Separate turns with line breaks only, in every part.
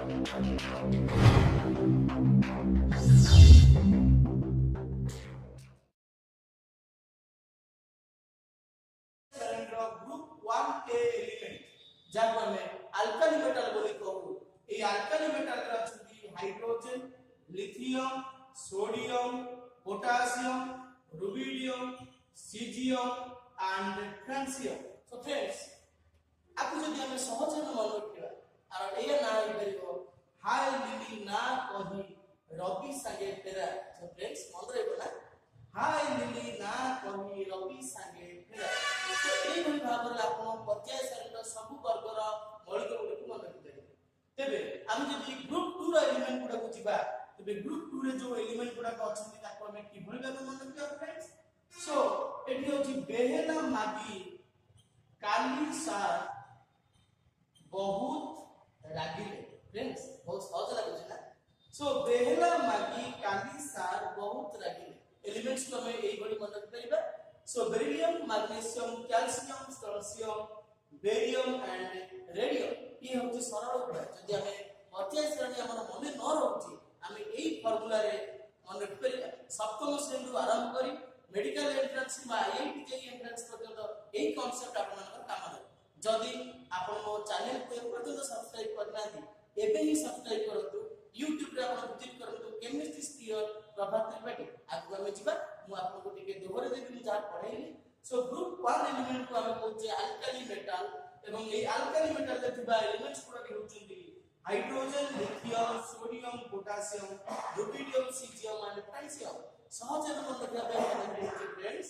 Group 1A element जाको हमें alkali metal बोली कहू। ए अल्काली मेटल रे अछंती hydrogen, lithium, sodium, potassium, rubidium, caesium and francium. So friends आपको जदि हमें सहज में मन रखिबा और ए ना करिवो हाय लिली ना कही रवि संगे फेरा। सो फ्रेंड्स मन रहिबो ना हाय लिली ना कही रवि संगे फेरा। तो ए भली भाव रे आपण पर्याय सारणीर सब वर्गर मौलिक गुण को मन रखिबे। तेबे हम जदि ग्रुप 2 रो एलिमेंट गुडा को जिबा तेबे ग्रुप 2 रे जो एलिमेंट गुडा को अछंती ताको हमें कि भली भाव मन रखिबा फ्रेंड्स। सो एठी होची बेहेला मागी काली सार बहुत रागिले। फ्रेंड्स बहुत सहज लागुछ ना। सो बेहेला मागी काली सार बहुत रागिले एलिमेंट्स को हमें एई बडी मन रखि परिबा। So beryllium, magnesium, calcium, calcium, barium and radium ये होची सरल उपाय। जदि हमें पर्याय सारणी हमर मने न रहउची हमें एई फार्मूला रे मन रखि परिबा। सप्तम श्रेणी रु आरंभ करी मेडिकल एंट्रेंस बा आईआईटी जेई एंट्रेंस पर्यंत एई कांसेप्ट आपन काम दे। जदि आपन मो चैनल को पर्यंत सब्सक्राइब करनाथि एबे ही सब्सक्राइब करंतु। YouTube रे आपन विजिट करंतु केमिस्ट्री स्पीयर प्रभात त्रिपाठी। आगु हमें जिबा मु आपन को टिके दोहरे देबी जा पढाइली। सो ग्रुप 1 एलिमेंट को हमें कहउचे अल्काली मेटल एवं ए अल्काली मेटल रे थिबा एलिमेंट्स पूरा होउचंदी hydrogen, lithium, sodium, potassium, rubidium, caesium and francium. सहज में मन रखिबा पे फ्रेंड्स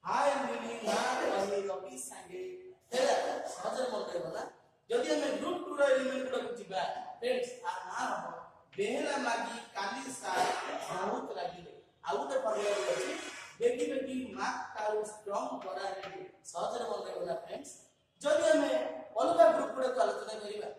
हाय लिली ना कही रवि संगे फेरा। सहज में मन रहिबो ना। जदि हमें ग्रुप 2 रो एलिमेंट को जिबा फ्रेंड्स आ ना हो बेहेला मागी काली सार बहुत रागिले आउटे फॉर्मूला अछि बेटी बेटी माक काउ स्ट्रांग करा रे। सहज में मन रहिबो ना फ्रेंड्स। जदि हमें अलग ग्रुप को आलोचना करिबा